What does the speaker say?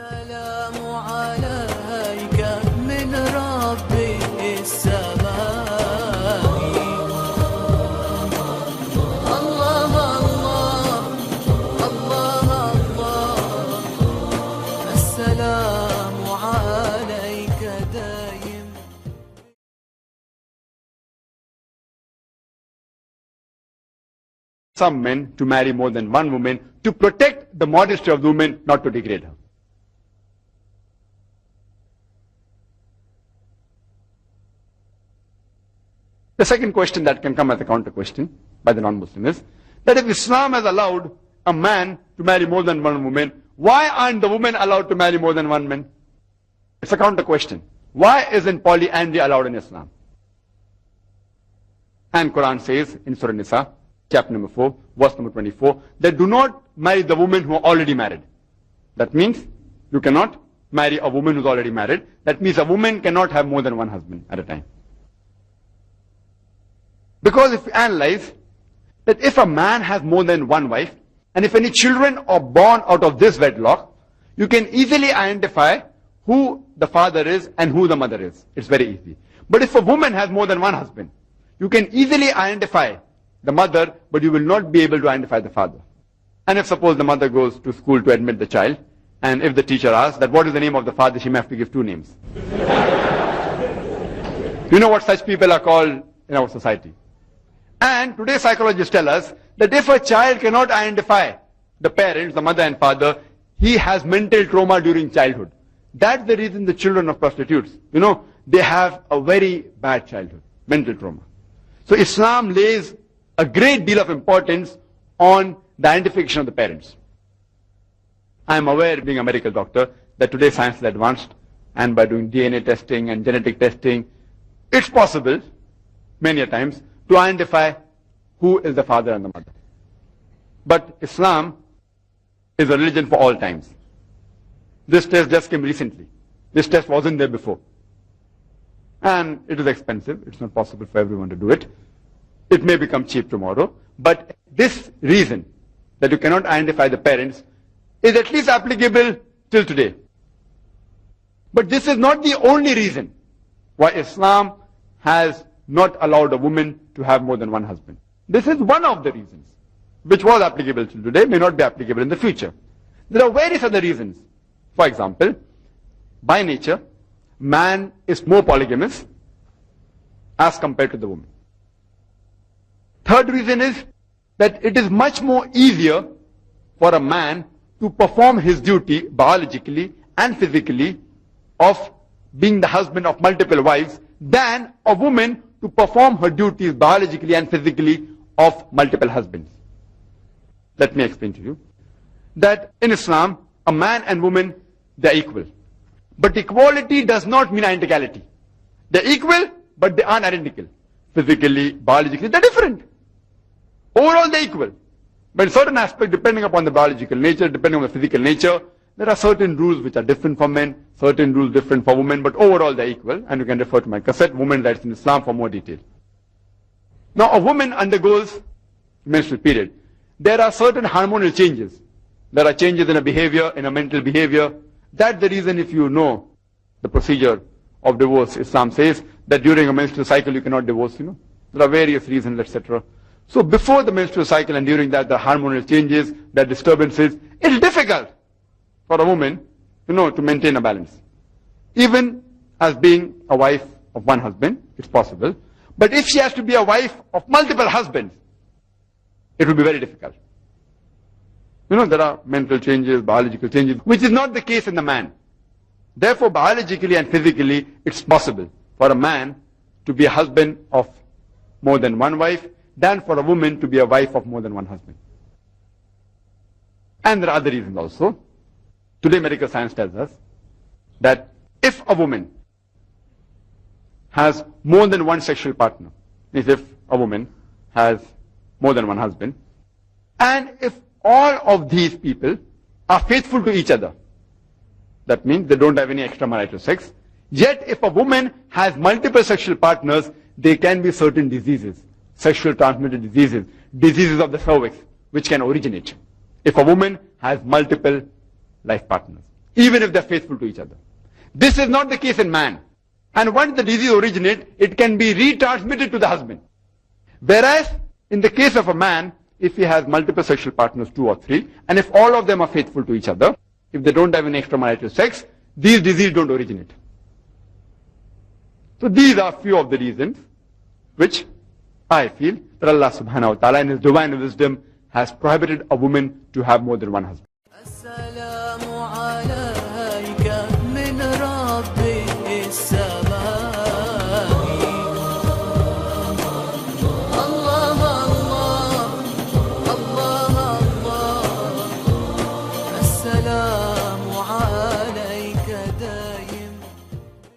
السلام عليك من رب السماء الله الله الله الله السلام عليك دايم. Some men to marry more than one woman to protect the modesty of the woman, not to degrade her. The second question that can come as a counter question by the non-Muslim is that if Islam has allowed a man to marry more than one woman, why aren't the women allowed to marry more than one man? It's a counter question. Why isn't polyandry allowed in Islam? And Quran says in Surah Nisa, chapter number 4, verse number 24, that do not marry the women who are already married. That means you cannot marry a woman who's already married. That means a woman cannot have more than one husband at a time. Because if you analyze that if a man has more than one wife, and if any children are born out of this wedlock, you can easily identify who the father is and who the mother is. It's very easy. But if a woman has more than one husband, you can easily identify the mother, but you will not be able to identify the father. And if suppose the mother goes to school to admit the child, and if the teacher asks that what is the name of the father, she may have to give two names. You know what such people are called in our society. And today psychologists tell us that if a child cannot identify the parents, the mother and father, he has mental trauma during childhood. That's the reason the children of prostitutes, they have a very bad childhood, mental trauma. So Islam lays a great deal of importance on the identification of the parents. I am aware, being a medical doctor, that today science is advanced, and by doing DNA testing and genetic testing, it's possible, many a times, to identify who is the father and the mother. But Islam is a religion for all times. This test just came recently. This test wasn't there before. And it is expensive. It's not possible for everyone to do it. It may become cheap tomorrow. But this reason that you cannot identify the parents is at least applicable till today. But this is not the only reason why Islam has not allowed a woman to have more than one husband. This is one of the reasons, which was applicable till today, may not be applicable in the future. There are various other reasons. For example, by nature, man is more polygamous as compared to the woman. Third reason is that it is much more easier for a man to perform his duty biologically and physically of being the husband of multiple wives than a woman to perform her duties biologically and physically of multiple husbands. Let me explain to you that in Islam, a man and woman, they are equal. But equality does not mean identicality. They are equal, but they aren't identical. Physically, biologically, they're different. Overall, they're equal. But in certain aspects, depending upon the biological nature, depending on the physical nature, there are certain rules which are different for men, certain rules different for women, but overall they're equal. And you can refer to my cassette, Women's Rights in Islam, for more detail. Now, a woman undergoes menstrual period. There are certain hormonal changes. There are changes in a behavior, in a mental behavior. That's the reason, if you know the procedure of divorce, Islam says that during a menstrual cycle you cannot divorce, There are various reasons, etc. So before the menstrual cycle and during that, the hormonal changes, the disturbances, it's difficult for a woman, to maintain a balance. Even as being a wife of one husband, it's possible. But if she has to be a wife of multiple husbands, it will be very difficult. There are mental changes, biological changes, which is not the case in the man. Therefore, biologically and physically, it's possible for a man to be a husband of more than one wife than for a woman to be a wife of more than one husband. And there are other reasons also. Today, medical science tells us that if a woman has more than one sexual partner, means if a woman has more than one husband, and if all of these people are faithful to each other, that means they don't have any extramarital sex, yet if a woman has multiple sexual partners, there can be certain diseases, sexual transmitted diseases, diseases of the cervix, which can originate if a woman has multiple life partners. even if they're faithful to each other. This is not the case in man. And once the disease originates, it can be retransmitted to the husband. Whereas, in the case of a man, if he has multiple sexual partners, 2 or 3, and if all of them are faithful to each other, if they don't have any extramarital sex, these diseases don't originate. So these are few of the reasons which I feel that Allah subhanahu wa ta'ala in His divine wisdom has prohibited a woman to have more than one husband.